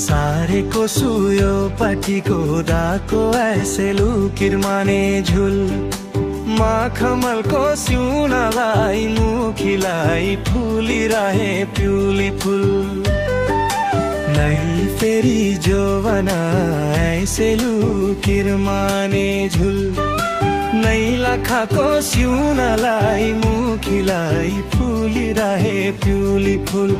सारेको सुयो पाटीको दाको ऐसे लुकिर माने झुल माखमलको सिउनालाई मुखीलाई फुलिरहे पिउली फुल नै फेरि जोवना ऐसे लुकिर माने झुल नै लाखाको सिउनालाई मुखीलाई फुलिरहे पिउली फुल